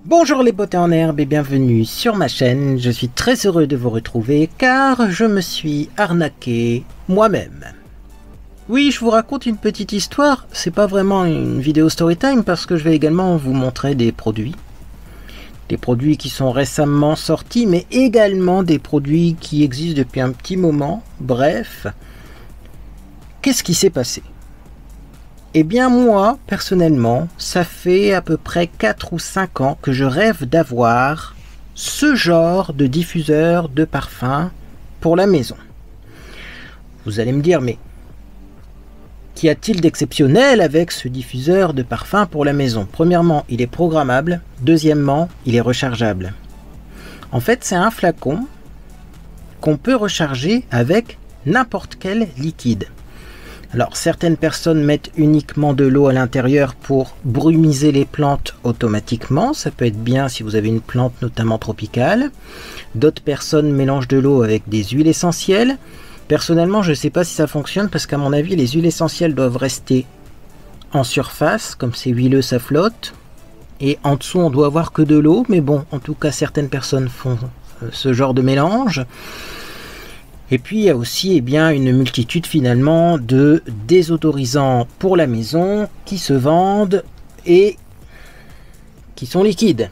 Bonjour les beautés en herbe et bienvenue sur ma chaîne. Je suis très heureux de vous retrouver car je me suis arnaqué moi-même. Oui, je vous raconte une petite histoire. C'est pas vraiment une vidéo storytime parce que je vais également vous montrer des produits. Des produits qui sont récemment sortis mais également des produits qui existent depuis un petit moment. Bref, qu'est-ce qui s'est passé ? Eh bien moi, personnellement, ça fait à peu près 4 ou 5 ans que je rêve d'avoir ce genre de diffuseur de parfum pour la maison. Vous allez me dire, mais qu'y a-t-il d'exceptionnel avec ce diffuseur de parfum pour la maison? Premièrement, il est programmable. Deuxièmement, il est rechargeable. En fait, c'est un flacon qu'on peut recharger avec n'importe quel liquide. Alors certaines personnes mettent uniquement de l'eau à l'intérieur pour brumiser les plantes automatiquement, ça peut être bien si vous avez une plante notamment tropicale. D'autres personnes mélangent de l'eau avec des huiles essentielles. Personnellement je ne sais pas si ça fonctionne parce qu'à mon avis les huiles essentielles doivent rester en surface, comme c'est huileux ça flotte. Et en dessous on doit avoir que de l'eau, mais bon en tout cas certaines personnes font ce genre de mélange. Et puis il y a aussi une multitude finalement de désodorisants pour la maison qui se vendent et qui sont liquides.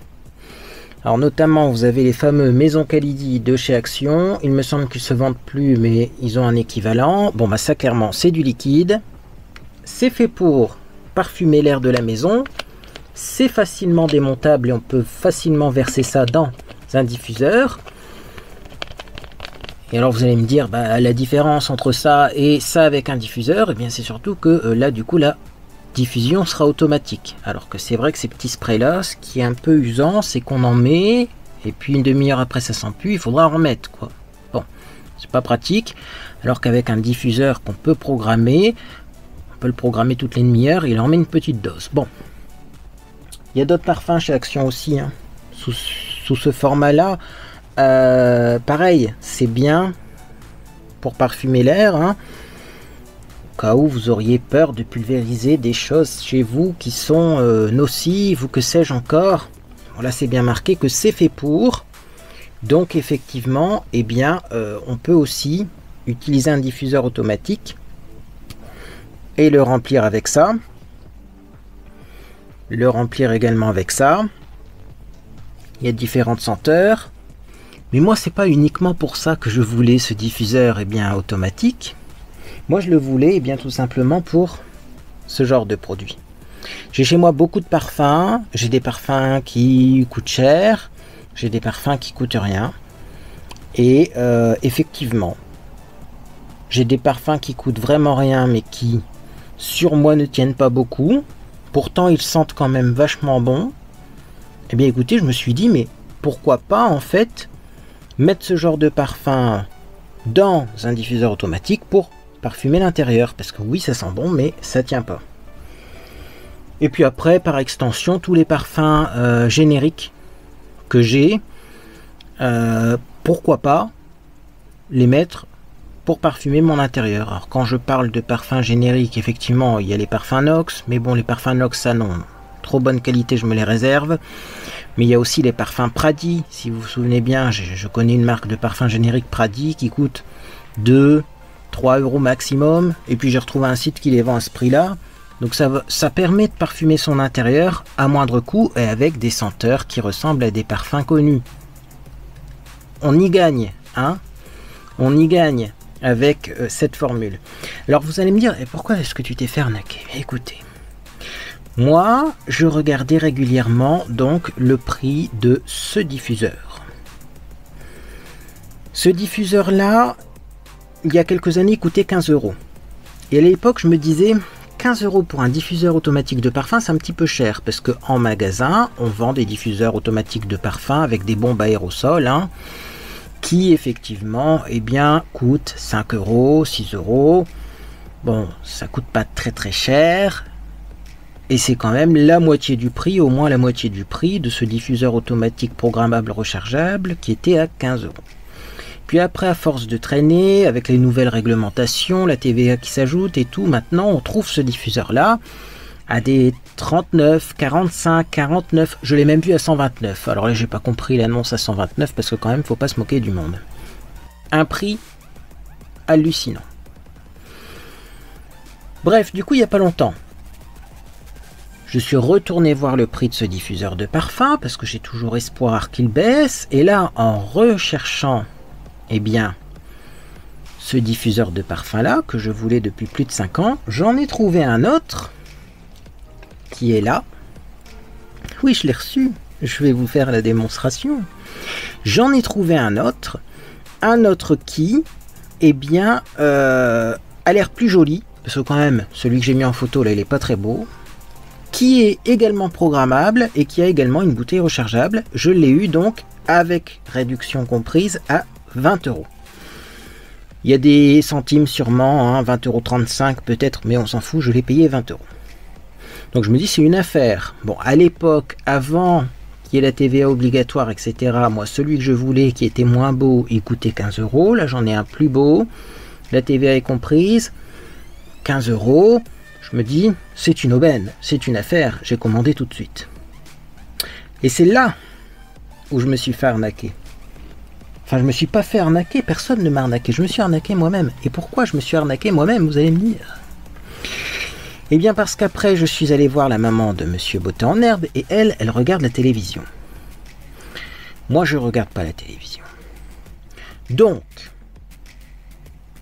Alors notamment vous avez les fameux Maison Kalidi de chez Action. Il me semble qu'ils ne se vendent plus mais ils ont un équivalent. Bon bah ça clairement c'est du liquide. C'est fait pour parfumer l'air de la maison. C'est facilement démontable et on peut facilement verser ça dans un diffuseur. Et alors vous allez me dire, la différence entre ça et ça avec un diffuseur, eh bien c'est surtout que là du coup la diffusion sera automatique. Alors que c'est vrai que ces petits sprays là, ce qui est un peu usant, c'est qu'on en met, et puis une demi-heure après ça sent plus, il faudra en remettre quoi. Bon, c'est pas pratique, alors qu'avec un diffuseur qu'on peut programmer, on peut le programmer toutes les demi-heures, il en met une petite dose. Bon, il y a d'autres parfums chez Action aussi, hein, sous ce format là. Pareil, c'est bien pour parfumer l'air, hein, au cas où vous auriez peur de pulvériser des choses chez vous qui sont nocives ou que sais-je encore. Bon, là c'est bien marqué que c'est fait pour, donc effectivement on peut aussi utiliser un diffuseur automatique et le remplir avec ça, le remplir également avec ça. Il y a différentes senteurs. Mais moi, c'est pas uniquement pour ça que je voulais ce diffuseur automatique. Moi, je le voulais tout simplement pour ce genre de produit. J'ai chez moi beaucoup de parfums. J'ai des parfums qui coûtent cher. J'ai des parfums qui coûtent rien. Et effectivement, j'ai des parfums qui coûtent vraiment rien, mais qui, sur moi, ne tiennent pas beaucoup. Pourtant, ils sentent quand même vachement bon. Eh bien, écoutez, je me suis dit, mais pourquoi pas, en fait, mettre ce genre de parfum dans un diffuseur automatique pour parfumer l'intérieur, parce que oui ça sent bon mais ça tient pas. Et puis après par extension tous les parfums génériques que j'ai, pourquoi pas les mettre pour parfumer mon intérieur. Alors quand je parle de parfums génériques, effectivement il y a les parfums Nox, mais bon les parfums Nox ça non, trop bonne qualité je me les réserve. Mais il y a aussi les parfums Pradi, si vous vous souvenez bien, je connais une marque de parfum générique Pradi qui coûte 2-3 € maximum, et puis j'ai retrouvé un site qui les vend à ce prix là, donc ça permet de parfumer son intérieur à moindre coût et avec des senteurs qui ressemblent à des parfums connus. On y gagne, hein, on y gagne avec cette formule. Alors vous allez me dire, et pourquoi est-ce que tu t'es fait arnaquer? Écoutez, moi, je regardais régulièrement donc le prix de ce diffuseur. Ce diffuseur-là, il y a quelques années, coûtait 15 €. Et à l'époque, je me disais, 15 € pour un diffuseur automatique de parfum, c'est un petit peu cher. Parce qu'en magasin, on vend des diffuseurs automatiques de parfum avec des bombes aérosols, hein, qui effectivement coûtent 5 €, 6 €. Bon, ça coûte pas très très cher. Et c'est quand même la moitié du prix, au moins la moitié du prix de ce diffuseur automatique programmable rechargeable qui était à 15 €. Puis après, à force de traîner, avec les nouvelles réglementations, la TVA qui s'ajoute et tout, maintenant on trouve ce diffuseur-là à des 39, 45, 49, je l'ai même vu à 129. Alors là, j'ai pas compris l'annonce à 129 parce que quand même, faut pas se moquer du monde. Un prix hallucinant. Bref, du coup, il y a pas longtemps, je suis retourné voir le prix de ce diffuseur de parfum parce que j'ai toujours espoir qu'il baisse. Et là, en recherchant, eh bien, ce diffuseur de parfum là, que je voulais depuis plus de 5 ans, j'en ai trouvé un autre qui est là. Oui, je l'ai reçu. Je vais vous faire la démonstration. J'en ai trouvé un autre qui, eh bien, a l'air plus joli, parce que quand même, celui que j'ai mis en photo là, il est pas très beau, qui est également programmable et qui a également une bouteille rechargeable. Je l'ai eu donc avec réduction comprise à 20 €. Il y a des centimes sûrement, hein, 20,35 € peut-être, mais on s'en fout, je l'ai payé 20 €. Donc je me dis c'est une affaire. Bon, à l'époque, avant qu'il y ait la TVA obligatoire, etc., moi celui que je voulais qui était moins beau, il coûtait 15 €. Là j'en ai un plus beau, la TVA est comprise, 15 €. Je me dis c'est une aubaine, c'est une affaire, j'ai commandé tout de suite. Et c'est là où je me suis fait arnaquer. Enfin, je me suis pas fait arnaquer, personne ne m'a arnaqué, je me suis arnaqué moi-même. Et pourquoi je me suis arnaqué moi-même, vous allez me dire? Eh bien parce qu'après je suis allé voir la maman de Monsieur Beauté en herbe et elle regarde la télévision. Moi je regarde pas la télévision. Donc,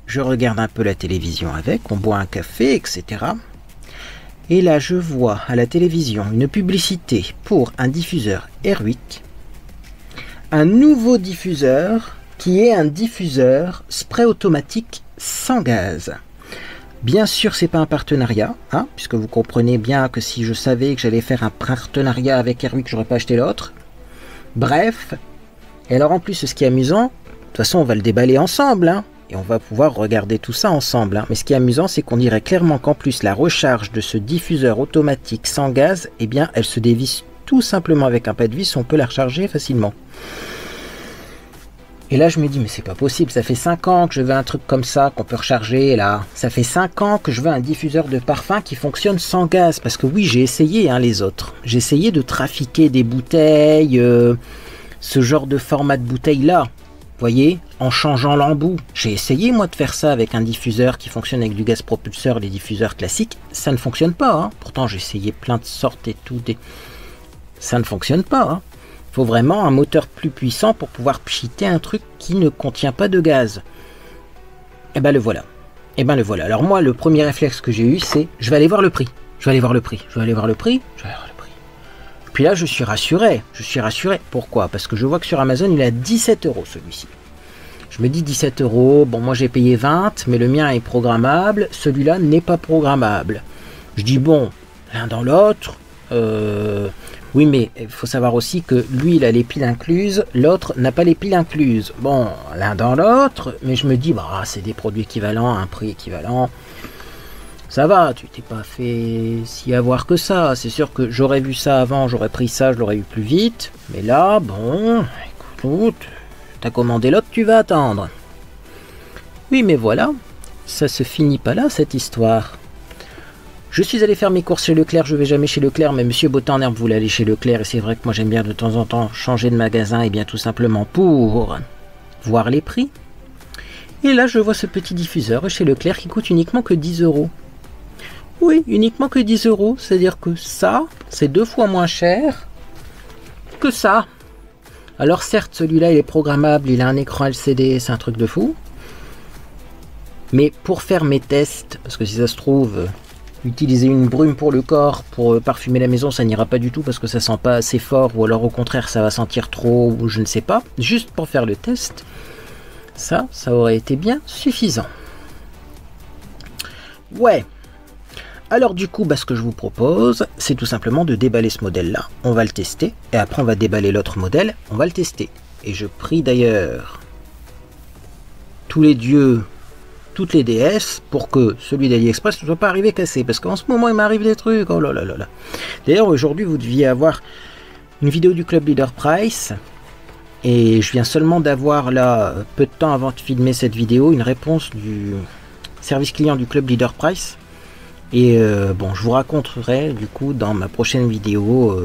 je regarde un peu la télévision avec, on boit un café, etc. Et là je vois à la télévision une publicité pour un diffuseur Airwick, un nouveau diffuseur qui est un diffuseur spray automatique sans gaz. Bien sûr, c'est pas un partenariat, hein, puisque vous comprenez bien que si je savais que j'allais faire un partenariat avec Airwick, j'aurais pas acheté l'autre. Bref, et alors en plus, ce qui est amusant, de toute façon, on va le déballer ensemble, hein, et on va pouvoir regarder tout ça ensemble. Hein. Mais ce qui est amusant, c'est qu'on dirait clairement qu'en plus, la recharge de ce diffuseur automatique sans gaz, eh bien, elle se dévisse tout simplement avec un pas de vis, on peut la recharger facilement. Et là, je me dis, mais c'est pas possible, ça fait 5 ans que je veux un truc comme ça, qu'on peut recharger, là. Ça fait 5 ans que je veux un diffuseur de parfum qui fonctionne sans gaz. Parce que oui, j'ai essayé, hein, les autres. J'ai essayé de trafiquer des bouteilles, ce genre de format de bouteille-là. Vous voyez, en changeant l'embout. J'ai essayé, moi, de faire ça avec un diffuseur qui fonctionne avec du gaz propulseur, les diffuseurs classiques. Ça ne fonctionne pas, hein. Pourtant, j'ai essayé plein de sortes et tout. Ça ne fonctionne pas, hein. Il faut vraiment un moteur plus puissant pour pouvoir pchiter un truc qui ne contient pas de gaz. Et ben le voilà. Et ben le voilà. Alors moi, le premier réflexe que j'ai eu, c'est je vais aller voir le prix. Je vais aller voir le prix. Je vais aller voir le prix. Je vais aller voir le prix. Puis là, je suis rassuré. Je suis rassuré. Pourquoi? Parce que je vois que sur Amazon, il est à 17 € celui-ci. Je me dis 17 €. Bon, moi j'ai payé 20, mais le mien est programmable. Celui-là n'est pas programmable. Je dis bon, l'un dans l'autre. Oui, mais il faut savoir aussi que lui, il a les piles incluses, l'autre n'a pas les piles incluses. Bon, l'un dans l'autre, mais je me dis, bah, c'est des produits équivalents, à un prix équivalent. Ça va, tu t'es pas fait si avoir que ça. C'est sûr que j'aurais vu ça avant, j'aurais pris ça, je l'aurais eu plus vite. Mais là, bon, écoute, t'as commandé l'autre, tu vas attendre. Oui, mais voilà, ça se finit pas là, cette histoire. Je suis allé faire mes courses chez Leclerc, je vais jamais chez Leclerc, mais Monsieur Beauté en herbe voulait aller chez Leclerc, et c'est vrai que moi j'aime bien de temps en temps changer de magasin, et bien tout simplement pour voir les prix. Et là je vois ce petit diffuseur chez Leclerc qui coûte uniquement que 10 €. Oui, uniquement que 10 €, c'est-à-dire que ça, c'est 2 fois moins cher que ça. Alors certes, celui-là il est programmable, il a un écran LCD, c'est un truc de fou. Mais pour faire mes tests, parce que si ça se trouve... utiliser une brume pour le corps, pour parfumer la maison, ça n'ira pas du tout parce que ça sent pas assez fort, ou alors au contraire ça va sentir trop, ou je ne sais pas. Juste pour faire le test, ça aurait été bien suffisant. Ouais. Alors du coup, ce que je vous propose, c'est tout simplement de déballer ce modèle-là. On va le tester, et après on va déballer l'autre modèle, on va le tester. Et je prie d'ailleurs tous les dieux, toutes les déesses, pour que celui d'AliExpress ne soit pas arrivé cassé, parce qu'en ce moment il m'arrive des trucs, oh là là là là. D'ailleurs aujourd'hui vous deviez avoir une vidéo du Club Leader Price, et je viens seulement d'avoir là, peu de temps avant de filmer cette vidéo, une réponse du service client du Club Leader Price, Et bon, je vous raconterai du coup dans ma prochaine vidéo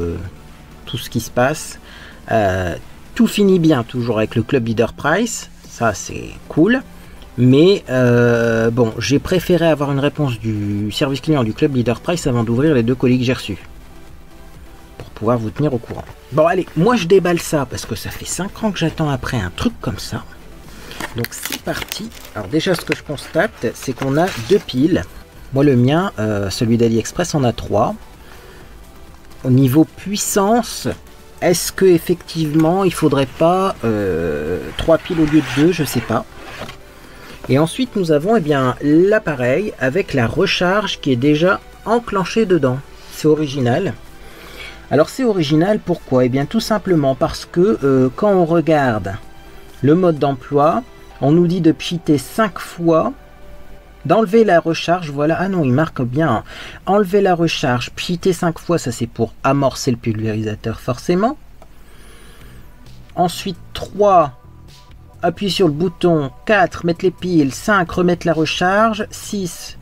tout ce qui se passe. Tout finit bien toujours avec le Club Leader Price, ça c'est cool. Mais bon, j'ai préféré avoir une réponse du service client du Club Leader Price avant d'ouvrir les 2 colis que j'ai reçus. Pour pouvoir vous tenir au courant. Bon allez, moi je déballe ça parce que ça fait 5 ans que j'attends après un truc comme ça. Donc c'est parti. Alors déjà ce que je constate, c'est qu'on a 2 piles. Moi le mien, celui d'AliExpress en a 3. Au niveau puissance, est-ce que effectivement il faudrait pas 3 piles au lieu de 2, je sais pas. Et ensuite nous avons eh bien l'appareil avec la recharge qui est déjà enclenchée dedans. C'est original. Alors c'est original pourquoi? Eh bien tout simplement parce que quand on regarde le mode d'emploi, on nous dit de cheater 5 fois, d'enlever la recharge, voilà, ah non il marque bien, enlever la recharge, cheater 5 fois, ça c'est pour amorcer le pulvérisateur forcément. Ensuite 3, appuyer sur le bouton, 4, mettre les piles, 5, remettre la recharge, 6,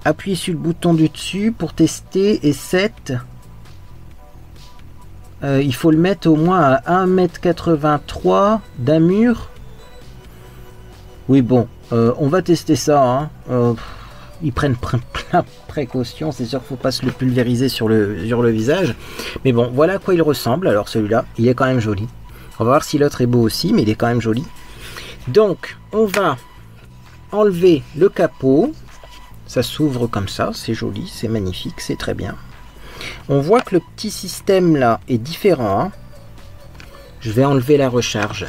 appuyer sur le bouton du dessus pour tester, et 7, il faut le mettre au moins à 1,83 m d'un mur. Oui bon, on va tester ça. Hein. Ils prennent plein de précautions. C'est sûr qu'il ne faut pas se le pulvériser sur le visage. Mais bon, voilà à quoi il ressemble. Alors celui-là, il est quand même joli. On va voir si l'autre est beau aussi, mais il est quand même joli. Donc, on va enlever le capot. Ça s'ouvre comme ça, c'est joli, c'est magnifique, c'est très bien. On voit que le petit système là est différent. Hein. Je vais enlever la recharge.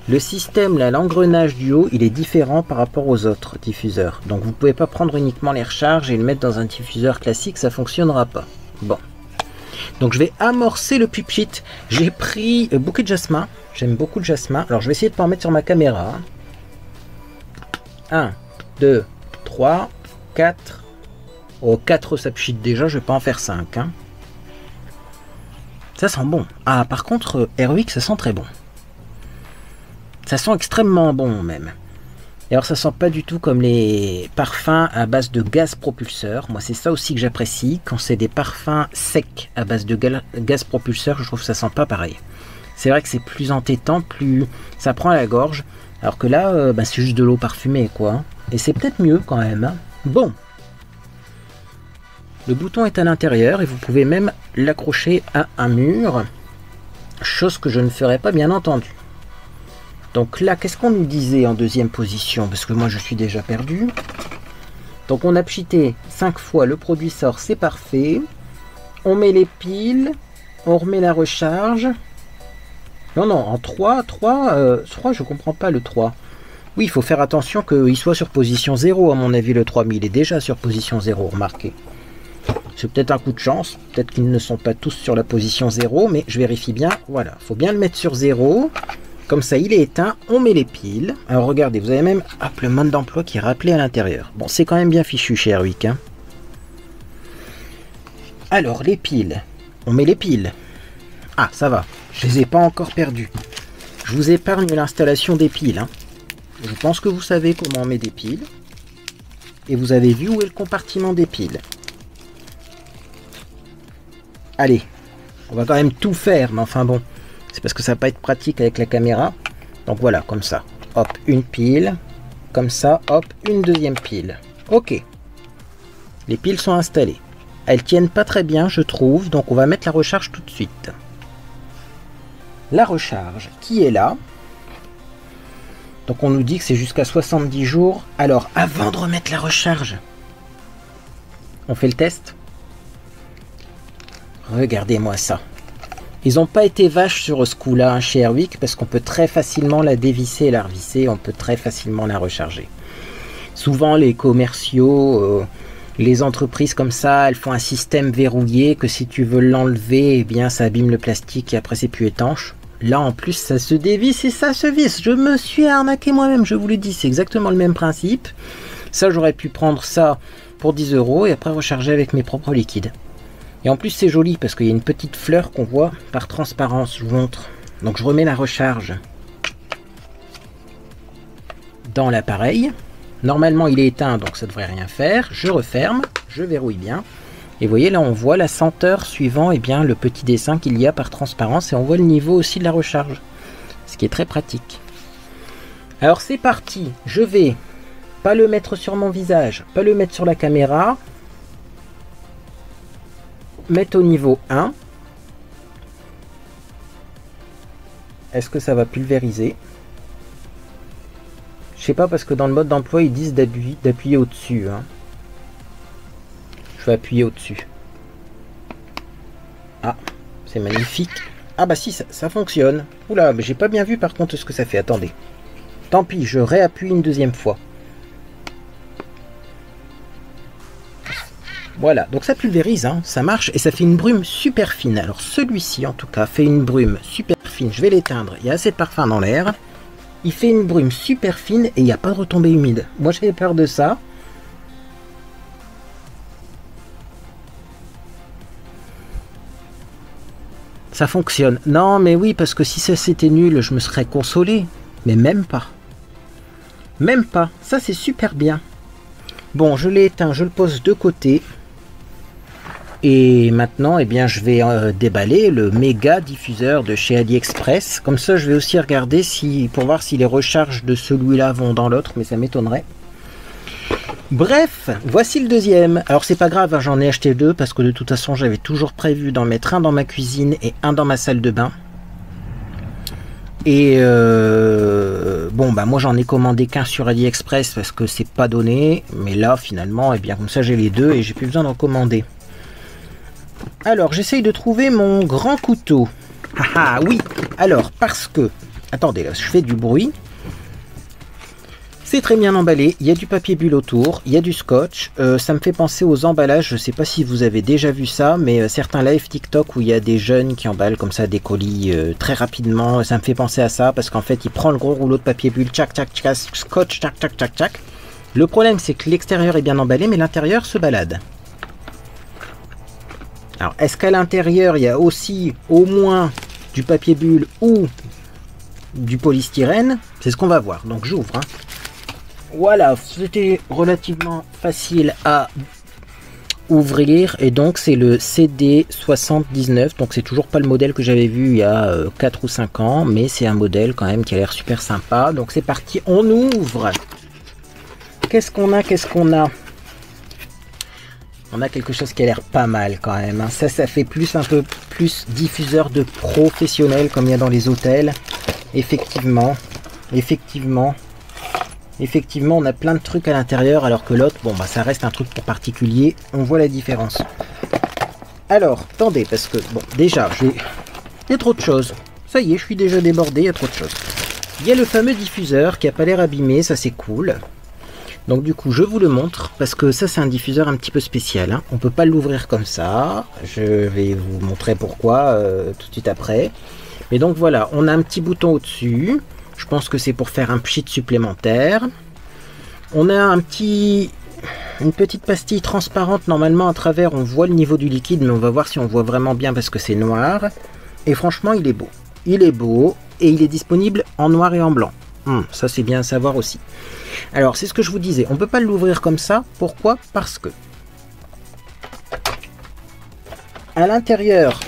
Le système là, l'engrenage du haut, il est différent par rapport aux autres diffuseurs. Donc vous ne pouvez pas prendre uniquement les recharges et le mettre dans un diffuseur classique, ça ne fonctionnera pas. Bon. Donc je vais amorcer le pupchit. J'ai pris bouquet de jasmin. J'aime beaucoup le jasmin. Alors je vais essayer de pas en mettre sur ma caméra. 1, 2, 3, 4. Oh, 4 ça pchit déjà, je vais pas en faire 5. Hein. Ça sent bon. Ah, par contre, Airwick, ça sent très bon. Ça sent extrêmement bon même. Et alors ça sent pas du tout comme les parfums à base de gaz propulseur. Moi c'est ça aussi que j'apprécie. Quand c'est des parfums secs à base de gaz propulseur, je trouve que ça sent pas pareil. C'est vrai que c'est plus entêtant, plus ça prend à la gorge. Alors que là, c'est juste de l'eau parfumée quoi. Et c'est peut-être mieux quand même. Hein. Bon. Le bouton est à l'intérieur et vous pouvez même l'accrocher à un mur. Chose que je ne ferai pas bien entendu. Donc là, qu'est-ce qu'on nous disait en deuxième position? Parce que moi, je suis déjà perdu. Donc on a pchité 5 fois, le produit sort, c'est parfait. On met les piles, on remet la recharge. Non, en 3, je comprends pas le 3. Oui, il faut faire attention qu'il soit sur position 0, à mon avis, le 3, mais il est déjà sur position 0, remarquez. C'est peut-être un coup de chance, peut-être qu'ils ne sont pas tous sur la position 0, mais je vérifie bien. Voilà, il faut bien le mettre sur 0. Comme ça, il est éteint, on met les piles. Alors regardez, vous avez même le mode d'emploi qui est rappelé à l'intérieur. Bon, c'est quand même bien fichu chez Airwick. Hein. Alors, les piles. On met les piles. Ah, ça va. Je les ai pas encore perdues. Je vous épargne l'installation des piles. Hein. Je pense que vous savez comment on met des piles. Et vous avez vu où est le compartiment des piles. Allez, on va quand même tout faire, mais enfin bon. C'est parce que ça va pas être pratique avec la caméra. Donc voilà, comme ça. Hop, une pile. Comme ça, hop, une deuxième pile. Ok. Les piles sont installées. Elles tiennent pas très bien, je trouve. Donc on va mettre la recharge tout de suite. La recharge qui est là. Donc on nous dit que c'est jusqu'à 70 jours. Alors, avant de remettre la recharge, on fait le test. Regardez-moi ça. Ils n'ont pas été vaches sur ce coup-là chez Airwick parce qu'on peut très facilement la dévisser et la revisser. On peut très facilement la recharger. Souvent, les commerciaux, les entreprises comme ça, elles font un système verrouillé que si tu veux l'enlever, eh bien, ça abîme le plastique et après, c'est plus étanche. Là, en plus, ça se dévisse et ça se visse. Je me suis arnaqué moi-même, je vous le dis. C'est exactement le même principe. Ça, j'aurais pu prendre ça pour 10 € et après recharger avec mes propres liquides. Et en plus c'est joli parce qu'il y a une petite fleur qu'on voit par transparence, je vous montre. Donc je remets la recharge dans l'appareil. Normalement, il est éteint, donc ça ne devrait rien faire. Je referme, je verrouille bien. Et vous voyez, là, on voit la senteur suivant le petit dessin qu'il y a par transparence. Et on voit le niveau aussi de la recharge. Ce qui est très pratique. Alors, c'est parti. Je vais pas le mettre sur mon visage, pas le mettre sur la caméra. Mettre au niveau 1. Est-ce que ça va pulvériser? Je sais pas, parce que dans le mode d'emploi, ils disent d'appuyer au-dessus. Hein. Je vais appuyer au-dessus. Ah, c'est magnifique. Ah bah si, ça fonctionne. Oula, mais j'ai pas bien vu par contre ce que ça fait. Attendez. Tant pis, je réappuie une deuxième fois. Voilà, donc ça pulvérise, hein, ça marche et ça fait une brume super fine. Alors celui-ci en tout cas fait une brume super fine. Je vais l'éteindre, il y a assez de parfum dans l'air. Il fait une brume super fine et il n'y a pas de retombée humide. Moi j'avais peur de ça. Ça fonctionne. Non mais oui, parce que si ça c'était nul, je me serais consolé. Mais même pas. Même pas. Ça c'est super bien. Bon, je l'ai éteint, je le pose de côté. Et maintenant, je vais déballer le méga diffuseur de chez AliExpress. Comme ça, je vais aussi regarder pour voir si les recharges de celui-là vont dans l'autre, mais ça m'étonnerait. Bref, voici le deuxième. Alors, c'est pas grave, hein, j'en ai acheté deux parce que de toute façon, j'avais toujours prévu d'en mettre un dans ma cuisine et un dans ma salle de bain. Et bon, bah moi, j'en ai commandé qu'un sur AliExpress parce que c'est pas donné. Mais là, finalement, comme ça, j'ai les deux et j'ai plus besoin d'en commander. Alors, j'essaye de trouver mon grand couteau. Ah oui, alors, parce que... Attendez, là, je fais du bruit. C'est très bien emballé, il y a du papier bulle autour, il y a du scotch. Ça me fait penser aux emballages, je ne sais pas si vous avez déjà vu ça, mais certains live TikTok où il y a des jeunes qui emballent comme ça des colis très rapidement, ça me fait penser à ça, parce qu'en fait, il prend le gros rouleau de papier bulle, tchac, tchac, tchac, scotch, tchac, tchac, tchac, tchac. Le problème, c'est que l'extérieur est bien emballé, mais l'intérieur se balade. Alors, est-ce qu'à l'intérieur, il y a aussi au moins du papier bulle ou du polystyrène? C'est ce qu'on va voir. Donc, j'ouvre. Hein. Voilà, c'était relativement facile à ouvrir. Et donc, c'est le CD79. Donc, c'est toujours pas le modèle que j'avais vu il y a 4 ou 5 ans. Mais c'est un modèle quand même qui a l'air super sympa. Donc, c'est parti. On ouvre. Qu'est-ce qu'on a? Qu'est-ce qu'on a? On a quelque chose qui a l'air pas mal quand même. Hein. Ça fait un peu plus diffuseur de professionnels comme il y a dans les hôtels. Effectivement, on a plein de trucs à l'intérieur alors que l'autre, bon bah ça reste un truc pour particulier. On voit la différence. Alors, attendez, parce que bon, déjà, il y a trop de choses. Ça y est, je suis déjà débordé, il y a trop de choses. Il y a le fameux diffuseur qui a pas l'air abîmé, ça c'est cool. Donc du coup je vous le montre parce que ça c'est un diffuseur un petit peu spécial. Hein. On peut pas l'ouvrir comme ça. Je vais vous montrer pourquoi tout de suite après. Mais donc voilà, on a un petit bouton au-dessus. Je pense que c'est pour faire un pchit supplémentaire. On a une petite pastille transparente. Normalement à travers on voit le niveau du liquide, mais on va voir si on voit vraiment bien parce que c'est noir. Et franchement il est beau. Il est beau et il est disponible en noir et en blanc. Ça c'est bien à savoir aussi. Alors c'est ce que je vous disais, on peut pas l'ouvrir comme ça. Pourquoi? Parce que à l'intérieur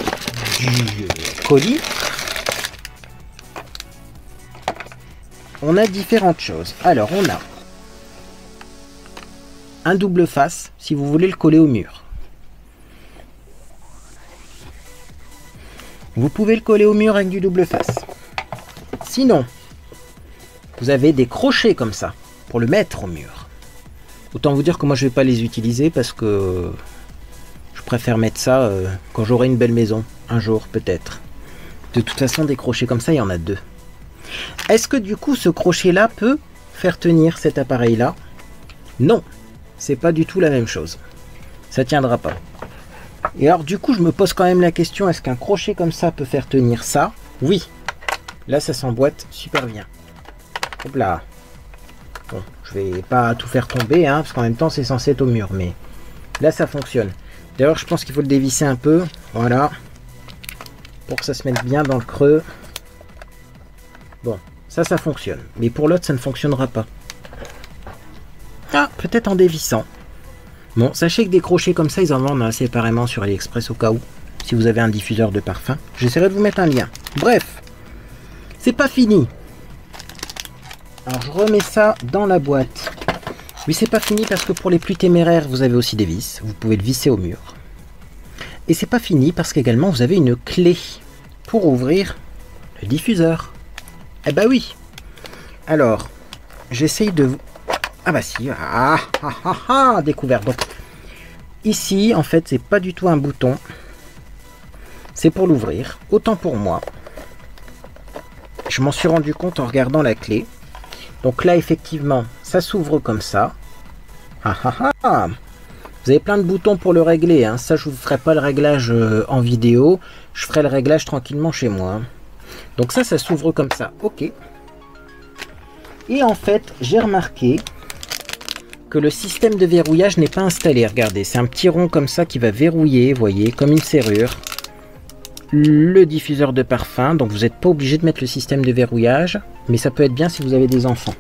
du colis, on a différentes choses. Alors on a un double face si vous voulez le coller au mur. Vous pouvez le coller au mur avec du double face. Sinon, vous avez des crochets comme ça pour le mettre au mur. Autant vous dire que moi je vais pas les utiliser parce que je préfère mettre ça quand j'aurai une belle maison un jour peut-être. De toute façon des crochets comme ça il y en a deux. Est-ce que du coup ce crochet là peut faire tenir cet appareil là? Non, c'est pas du tout la même chose. Ça tiendra pas. Et alors du coup je me pose quand même la question, est-ce qu'un crochet comme ça peut faire tenir ça? Oui. Là ça s'emboîte super bien. Hop là. Bon, je vais pas tout faire tomber, hein, parce qu'en même temps c'est censé être au mur, mais là ça fonctionne. D'ailleurs je pense qu'il faut le dévisser un peu, voilà, pour que ça se mette bien dans le creux. Bon, ça fonctionne, mais pour l'autre ça ne fonctionnera pas. Ah, peut-être en dévissant. Bon, sachez que des crochets comme ça, ils en vendent séparément sur AliExpress au cas où. Si vous avez un diffuseur de parfum. J'essaierai de vous mettre un lien. Bref, c'est pas fini. Alors je remets ça dans la boîte. Oui, c'est pas fini parce que pour les plus téméraires, vous avez aussi des vis. Vous pouvez le visser au mur. Et c'est pas fini parce qu'également vous avez une clé pour ouvrir le diffuseur. Eh bah oui. Alors, j'essaye de vous... Ah bah si. Découvert. Donc, ici, en fait, c'est pas du tout un bouton. C'est pour l'ouvrir. Autant pour moi. Je m'en suis rendu compte en regardant la clé. Donc là, effectivement, ça s'ouvre comme ça. Vous avez plein de boutons pour le régler. Hein. Ça, je ne vous ferai pas le réglage en vidéo. Je ferai le réglage tranquillement chez moi. Donc ça s'ouvre comme ça. Ok. Et en fait, j'ai remarqué que le système de verrouillage n'est pas installé. Regardez, c'est un petit rond comme ça qui va verrouiller, vous voyez, comme une serrure. Le diffuseur de parfum. Donc vous n'êtes pas obligé de mettre le système de verrouillage. Mais ça peut être bien si vous avez des enfants.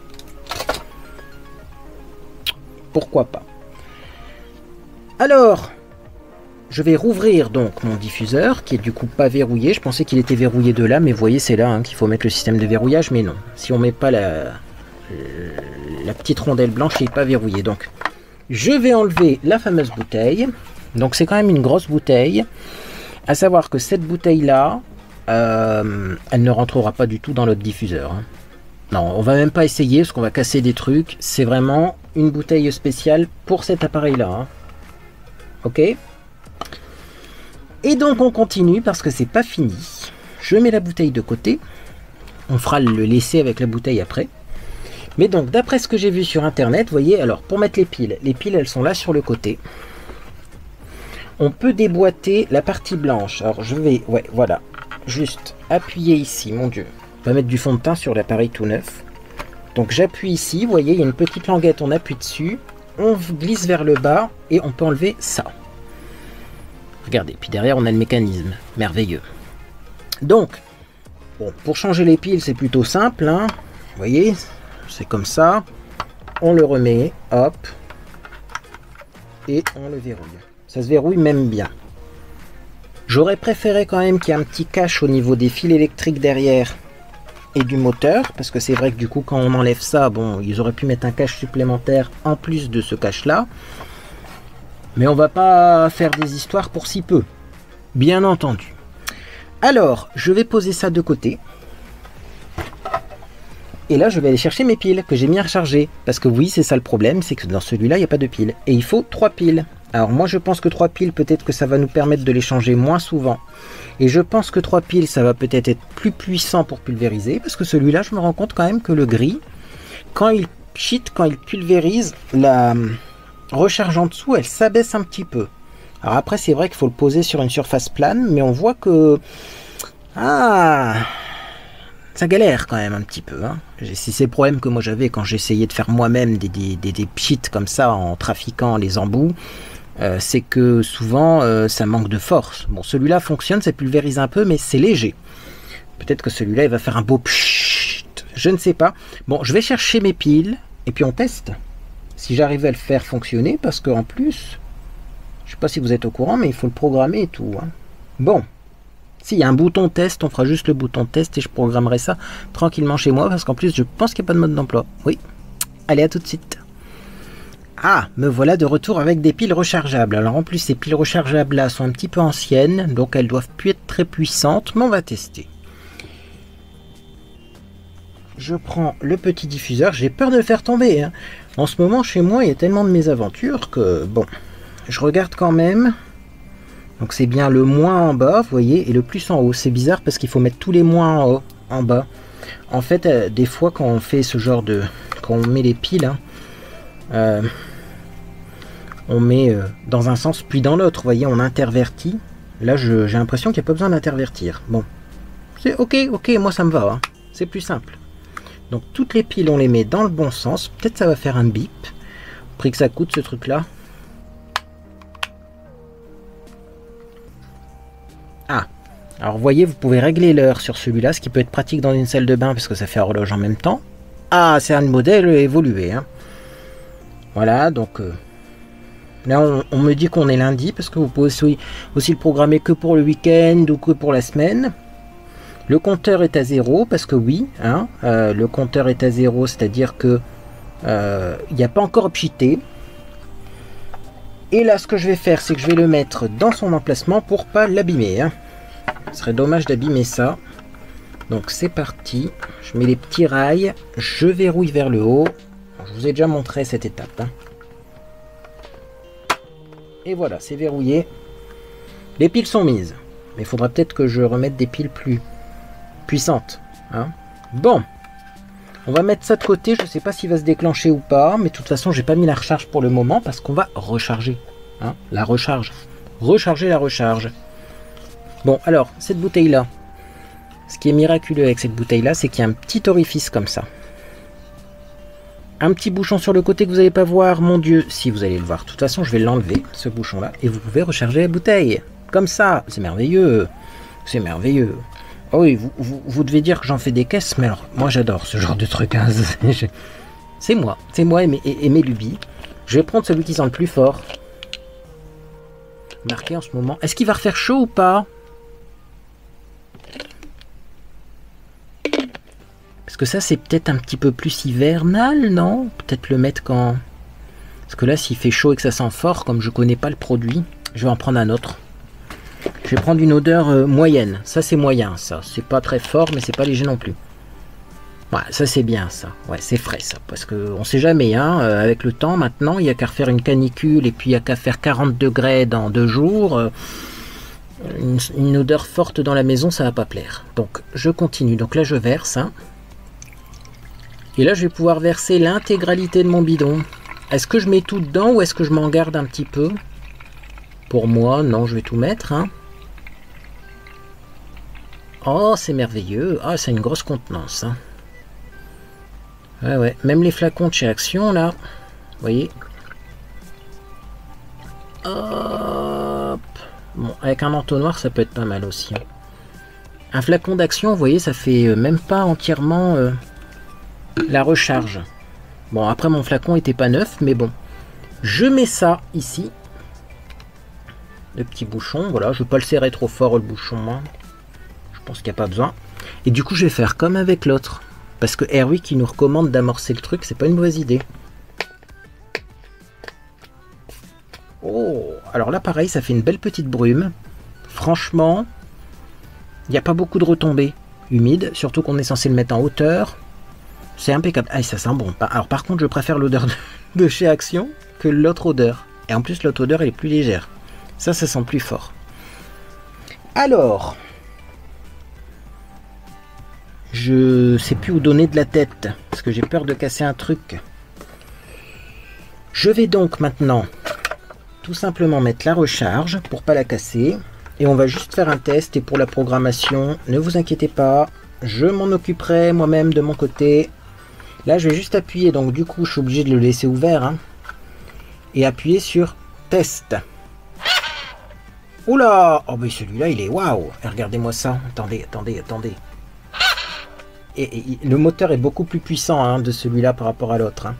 Pourquoi pas. Alors, je vais rouvrir donc mon diffuseur qui est du coup pas verrouillé. Je pensais qu'il était verrouillé de là, mais vous voyez c'est là hein, qu'il faut mettre le système de verrouillage, mais non. Si on met pas la petite rondelle blanche, il n'est pas verrouillé. Donc, je vais enlever la fameuse bouteille. Donc c'est quand même une grosse bouteille. À savoir que cette bouteille là, elle ne rentrera pas du tout dans notre diffuseur. Hein. Non, on va même pas essayer parce qu'on va casser des trucs. C'est vraiment une bouteille spéciale pour cet appareil là. Hein. Ok. Et donc on continue parce que c'est pas fini. Je mets la bouteille de côté. On fera le laisser avec la bouteille après. Mais donc d'après ce que j'ai vu sur internet, vous voyez, alors pour mettre les piles elles sont là sur le côté. On peut déboîter la partie blanche. Alors je vais, ouais, voilà, juste appuyer ici, mon Dieu. On va mettre du fond de teint sur l'appareil tout neuf. Donc j'appuie ici, vous voyez, il y a une petite languette, on appuie dessus, on glisse vers le bas et on peut enlever ça. Regardez, puis derrière on a le mécanisme, merveilleux. Donc, bon, pour changer les piles c'est plutôt simple, hein. Vous voyez, c'est comme ça. On le remet, hop, et on le verrouille. Ça se verrouille même bien. J'aurais préféré quand même qu'il y ait un petit cache au niveau des fils électriques derrière et du moteur, parce que c'est vrai que du coup quand on enlève ça, bon, ils auraient pu mettre un cache supplémentaire en plus de ce cache là, mais on va pas faire des histoires pour si peu, bien entendu. Alors je vais poser ça de côté et là je vais aller chercher mes piles que j'ai mis à recharger, parce que oui, c'est ça le problème, c'est que dans celui-là il n'y a pas de piles et il faut 3 piles. Alors moi je pense que 3 piles, peut-être que ça va nous permettre de les changer moins souvent. Et je pense que 3 piles, ça va peut-être être plus puissant pour pulvériser. Parce que celui-là, je me rends compte quand même que le gris, quand il cheat, quand il pulvérise, la recharge en dessous, elle s'abaisse un petit peu. Alors après, c'est vrai qu'il faut le poser sur une surface plane. Mais on voit que... Ah, ça galère quand même un petit peu. Hein. C'est le problème que moi j'avais quand j'essayais de faire moi-même des cheats comme ça en trafiquant les embouts. C'est que souvent ça manque de force. Bon, celui-là fonctionne, ça pulvérise un peu, mais c'est léger. Peut-être que celui-là il va faire un beau pchit, je ne sais pas. Bon, je vais chercher mes piles et puis on teste si j'arrive à le faire fonctionner, parce qu'en plus, je sais pas si vous êtes au courant, mais il faut le programmer et tout. Hein. Bon, s'il y a un bouton test, on fera juste le bouton test et je programmerai ça tranquillement chez moi, parce qu'en plus je pense qu'il n'y a pas de mode d'emploi. Oui, allez, à tout de suite. Ah, me voilà de retour avec des piles rechargeables. Alors en plus ces piles rechargeables là sont un petit peu anciennes, donc elles doivent plus être très puissantes, mais on va tester. Je prends le petit diffuseur, j'ai peur de le faire tomber. Hein. En ce moment chez moi il y a tellement de mésaventures que bon, je regarde quand même. Donc c'est bien le moins en bas, vous voyez, et le plus en haut. C'est bizarre parce qu'il faut mettre tous les moins en haut, en bas. En fait, des fois quand on fait ce genre de... Quand on met les piles, hein, on met dans un sens puis dans l'autre, vous voyez, on intervertit. Là j'ai l'impression qu'il n'y a pas besoin d'intervertir. Bon, c'est ok, moi ça me va, hein. C'est plus simple. Donc toutes les piles on les met dans le bon sens. Peut-être ça va faire un bip, prix que ça coûte ce truc là. Ah, alors vous voyez, vous pouvez régler l'heure sur celui-là, ce qui peut être pratique dans une salle de bain parce que ça fait horloge en même temps. Ah, c'est un modèle évolué, hein. Voilà, donc là on me dit qu'on est lundi, parce que vous pouvez aussi le programmer que pour le week-end ou que pour la semaine. Le compteur est à 0, parce que oui, hein, le compteur est à 0, c'est-à-dire que il n'y a pas encore upshité. Et là, ce que je vais faire, c'est que je vais le mettre dans son emplacement pour pas l'abîmer. Hein. Ce serait dommage d'abîmer ça. Donc c'est parti. Je mets les petits rails, je verrouille vers le haut. Je vous ai déjà montré cette étape. Hein. Et voilà, c'est verrouillé. Les piles sont mises. Mais il faudra peut-être que je remette des piles plus puissantes. Hein. Bon. On va mettre ça de côté, je ne sais pas s'il va se déclencher ou pas, mais de toute façon, j'ai pas mis la recharge pour le moment parce qu'on va recharger. Hein, la recharge. Recharger la recharge. Bon, alors, cette bouteille-là, ce qui est miraculeux avec cette bouteille-là, c'est qu'il y a un petit orifice comme ça. Un petit bouchon sur le côté que vous n'allez pas voir, mon Dieu, si vous allez le voir. De toute façon, je vais l'enlever, ce bouchon-là, et vous pouvez recharger la bouteille. Comme ça, c'est merveilleux. C'est merveilleux. Oh oui, vous devez dire que j'en fais des caisses, mais alors, moi j'adore ce genre de truc. Hein. C'est moi et mes lubies. Je vais prendre celui qui sent le plus fort. Marqué en ce moment. Est-ce qu'il va refaire chaud ou pas? Parce que ça, c'est peut-être un petit peu plus hivernal, non? Peut-être le mettre quand... Parce que là, s'il fait chaud et que ça sent fort, comme je connais pas le produit, je vais en prendre un autre. Je vais prendre une odeur moyenne. Ça, c'est moyen, ça. C'est pas très fort, mais c'est pas léger non plus. Ouais, ça, c'est bien, ça. Ouais, c'est frais, ça. Parce qu'on sait jamais, hein. Avec le temps, maintenant, il n'y a qu'à refaire une canicule et puis il n'y a qu'à faire 40 degrés dans 2 jours. Une odeur forte dans la maison, ça va pas plaire. Donc, je continue. Donc là, je verse. Hein. Et là, je vais pouvoir verser l'intégralité de mon bidon. Est-ce que je mets tout dedans ou est-ce que je m'en garde un petit peu? Pour moi, non, je vais tout mettre. Hein. Oh, c'est merveilleux. Ah, c'est une grosse contenance. Hein. Ouais, ouais. Même les flacons de chez Action, là. Vous voyez. Hop. Bon, avec un entonnoir, ça peut être pas mal aussi. Hein. Un flacon d'Action, vous voyez, ça fait même pas entièrement la recharge. Bon, après, mon flacon était pas neuf, mais bon. Je mets ça ici. Le petit bouchon, voilà. Je ne vais pas le serrer trop fort, le bouchon. Hein. Je pense qu'il n'y a pas besoin. Et du coup, je vais faire comme avec l'autre. Parce que Airwick qui nous recommande d'amorcer le truc, c'est pas une mauvaise idée. Oh, alors là, pareil, ça fait une belle petite brume. Franchement, il n'y a pas beaucoup de retombées humides. Surtout qu'on est censé le mettre en hauteur. C'est impeccable. Ah, ça sent bon. Alors par contre, je préfère l'odeur de chez Action que l'autre odeur. Et en plus, l'autre odeur, elle est plus légère. Ça sent plus fort. Alors... Je sais plus où donner de la tête, parce que j'ai peur de casser un truc. Je vais donc maintenant tout simplement mettre la recharge pour pas la casser. Et on va juste faire un test. Et pour la programmation, ne vous inquiétez pas, je m'en occuperai moi-même de mon côté. Là, je vais juste appuyer, donc du coup, je suis obligé de le laisser ouvert. Hein, et appuyer sur test. Oula! Oh, mais celui-là, il est waouh! Regardez-moi ça. Attendez. Et le moteur est beaucoup plus puissant hein, de celui-là par rapport à l'autre. Hein.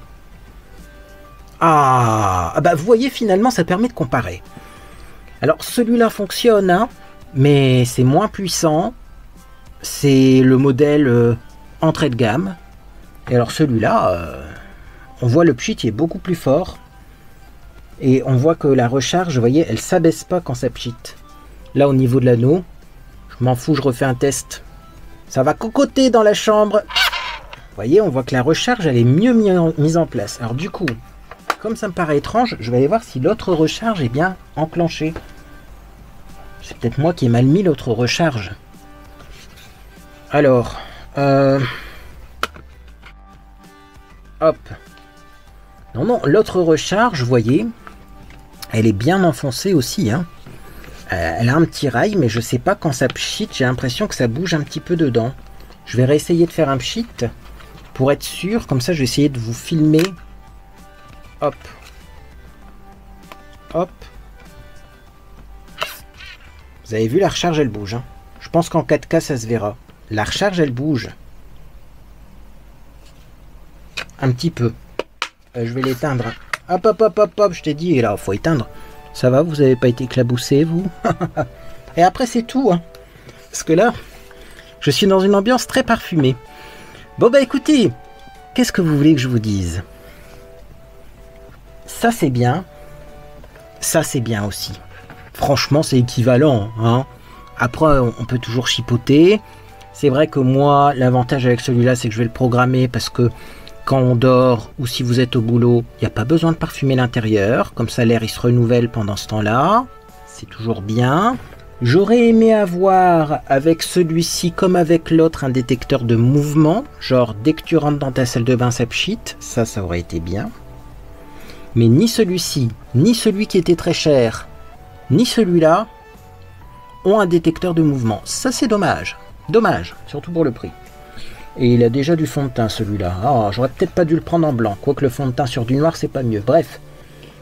Ah, bah vous voyez, finalement, ça permet de comparer. Alors, celui-là fonctionne, hein, mais c'est moins puissant. C'est le modèle entrée de gamme. Et alors, celui-là, on voit le pchit, il est beaucoup plus fort. Et on voit que la recharge, vous voyez, elle s'abaisse pas quand ça pchit. Là, au niveau de l'anneau, je m'en fous, je refais un test. Ça va cocoter dans la chambre. Vous voyez, on voit que la recharge, elle est mieux mise en place. Alors du coup, comme ça me paraît étrange, je vais aller voir si l'autre recharge est bien enclenchée. C'est peut-être moi qui ai mal mis l'autre recharge. Alors, hop. Non, l'autre recharge, vous voyez, elle est bien enfoncée aussi, hein. Elle a un petit rail, mais je sais pas quand ça pchit, j'ai l'impression que ça bouge un petit peu dedans. Je vais réessayer de faire un pchit pour être sûr, comme ça je vais essayer de vous filmer. Hop. Hop. Vous avez vu, la recharge elle bouge. Hein. Je pense qu'en 4K ça se verra. La recharge elle bouge. Un petit peu. Je vais l'éteindre. Hop, hop, hop, hop, hop, je t'ai dit, là, faut éteindre. Ça va, vous avez pas été éclaboussé, vous? Et après, c'est tout, hein. Parce que là, je suis dans une ambiance très parfumée. Bon, bah écoutez, qu'est-ce que vous voulez que je vous dise? Ça, c'est bien. Ça, c'est bien aussi. Franchement, c'est équivalent, hein. Après, on peut toujours chipoter. C'est vrai que moi, l'avantage avec celui-là, c'est que je vais le programmer parce que quand on dort ou si vous êtes au boulot, il n'y a pas besoin de parfumer l'intérieur. Comme ça, l'air, il se renouvelle pendant ce temps-là. C'est toujours bien. J'aurais aimé avoir avec celui-ci, comme avec l'autre, un détecteur de mouvement. Genre, dès que tu rentres dans ta salle de bain, ça pchit. Ça aurait été bien. Mais ni celui-ci, ni celui qui était très cher, ni celui-là ont un détecteur de mouvement. Ça, c'est dommage. Dommage, surtout pour le prix. Et il a déjà du fond de teint, celui-là. Ah, j'aurais peut-être pas dû le prendre en blanc. Quoique le fond de teint sur du noir, c'est pas mieux. Bref,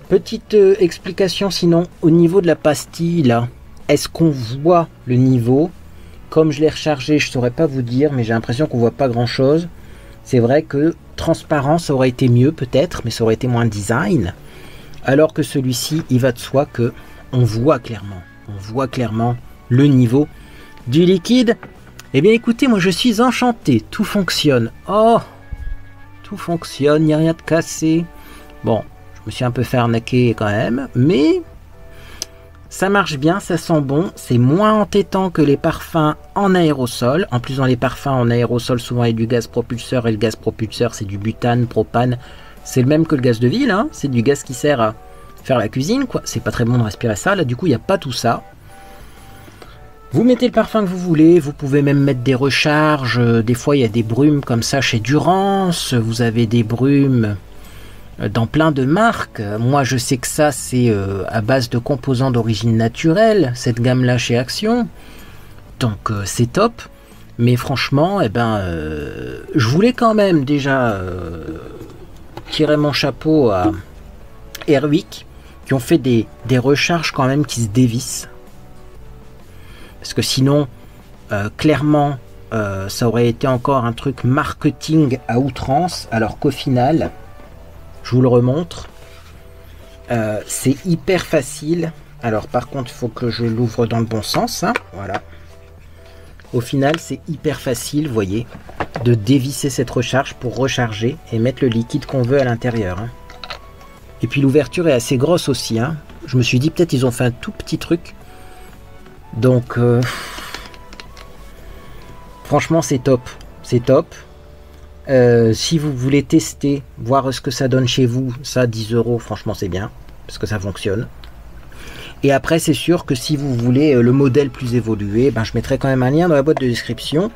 petite explication sinon, au niveau de la pastille, là, est-ce qu'on voit le niveau? Comme je l'ai rechargé, je saurais pas vous dire, mais j'ai l'impression qu'on voit pas grand-chose. C'est vrai que transparent, ça aurait été mieux peut-être, mais ça aurait été moins design. Alors que celui-ci, il va de soi que on voit clairement le niveau du liquide. Eh bien écoutez, moi je suis enchanté, tout fonctionne. Oh, tout fonctionne, il n'y a rien de cassé. Bon, je me suis un peu fait arnaquer quand même, mais ça marche bien, ça sent bon. C'est moins entêtant que les parfums en aérosol. En plus, dans les parfums en aérosol, souvent il y a du gaz propulseur, et le gaz propulseur c'est du butane, propane. C'est le même que le gaz de ville, hein. C'est du gaz qui sert à faire la cuisine, quoi. C'est pas très bon de respirer ça, là du coup il n'y a pas tout ça. Vous mettez le parfum que vous voulez, vous pouvez même mettre des recharges. Des fois, il y a des brumes comme ça chez Durance. Vous avez des brumes dans plein de marques. Moi, je sais que ça, c'est à base de composants d'origine naturelle, cette gamme-là chez Action. Donc, c'est top. Mais franchement, eh ben, je voulais quand même déjà tirer mon chapeau à Airwick, qui ont fait des recharges quand même qui se dévissent. Parce que sinon, clairement, ça aurait été encore un truc marketing à outrance, alors qu'au final, je vous le remontre, c'est hyper facile. Alors par contre, il faut que je l'ouvre dans le bon sens, hein, voilà. Au final, c'est hyper facile, vous voyez, de dévisser cette recharge pour recharger et mettre le liquide qu'on veut à l'intérieur. Hein. Et puis l'ouverture est assez grosse aussi. Hein. Je me suis dit, peut-être ils ont fait un tout petit truc. Donc, franchement, c'est top. C'est top. Si vous voulez tester, voir ce que ça donne chez vous, ça, 10 €, franchement, c'est bien. Parce que ça fonctionne. Et après, c'est sûr que si vous voulez le modèle plus évolué, ben, je mettrai quand même un lien dans la boîte de description.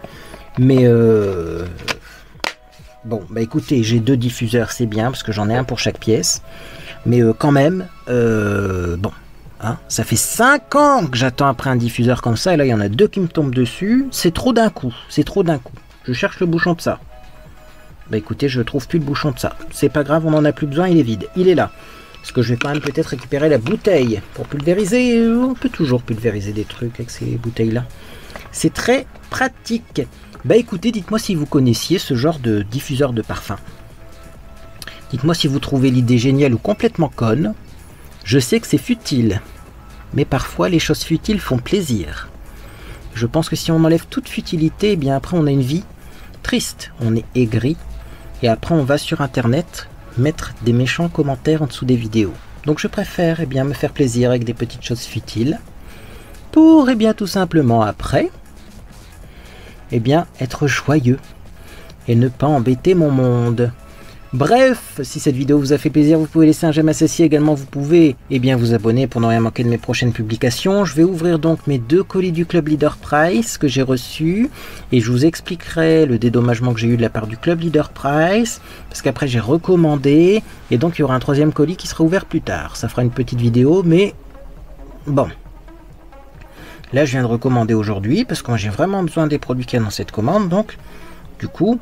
Mais, bon, bah écoutez, j'ai 2 diffuseurs, c'est bien, parce que j'en ai un pour chaque pièce. Mais quand même, bon. Hein, ça fait 5 ans que j'attends après un diffuseur comme ça, et là il y en a 2 qui me tombent dessus. C'est trop d'un coup, c'est trop d'un coup. Je cherche le bouchon de ça. Bah écoutez, je trouve plus le bouchon de ça. C'est pas grave, on en a plus besoin, il est vide. Il est là. Parce que je vais quand même peut-être récupérer la bouteille pour pulvériser. On peut toujours pulvériser des trucs avec ces bouteilles là. C'est très pratique. Bah écoutez, dites-moi si vous connaissiez ce genre de diffuseur de parfum. Dites-moi si vous trouvez l'idée géniale ou complètement conne. Je sais que c'est futile, mais parfois les choses futiles font plaisir. Je pense que si on enlève toute futilité, eh bien après on a une vie triste, on est aigri, et après on va sur internet mettre des méchants commentaires en dessous des vidéos. Donc je préfère eh bien, me faire plaisir avec des petites choses futiles, pour eh bien, tout simplement après eh bien, être joyeux, et ne pas embêter mon monde. Bref, si cette vidéo vous a fait plaisir, vous pouvez laisser un j'aime à ceci. Également, vous pouvez vous abonner pour ne rien manquer de mes prochaines publications. Je vais ouvrir donc mes 2 colis du Club Leader Price que j'ai reçus. Et je vous expliquerai le dédommagement que j'ai eu de la part du Club Leader Price. Parce qu'après, j'ai recommandé. Et donc, il y aura un 3e colis qui sera ouvert plus tard. Ça fera une petite vidéo, mais bon. Là, je viens de recommander aujourd'hui parce que moi, j'ai vraiment besoin des produits qu'il y a dans cette commande. Donc, du coup...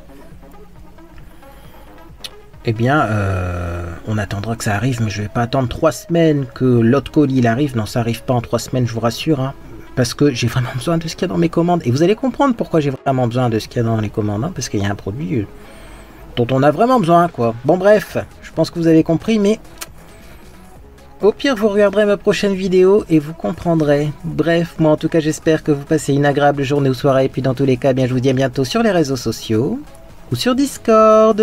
eh bien, on attendra que ça arrive, mais je vais pas attendre 3 semaines que l'autre colis il arrive. Non, ça arrive pas en 3 semaines, je vous rassure, hein, parce que j'ai vraiment besoin de ce qu'il y a dans mes commandes. Et vous allez comprendre pourquoi j'ai vraiment besoin de ce qu'il y a dans les commandes, hein, parce qu'il y a un produit dont on a vraiment besoin, quoi. Bon, bref, je pense que vous avez compris, mais Au pire, vous regarderez ma prochaine vidéo et vous comprendrez. Bref, moi en tout cas j'espère que vous passez une agréable journée ou soirée. Et puis dans tous les cas, bien, je vous dis à bientôt sur les réseaux sociaux ou sur Discord.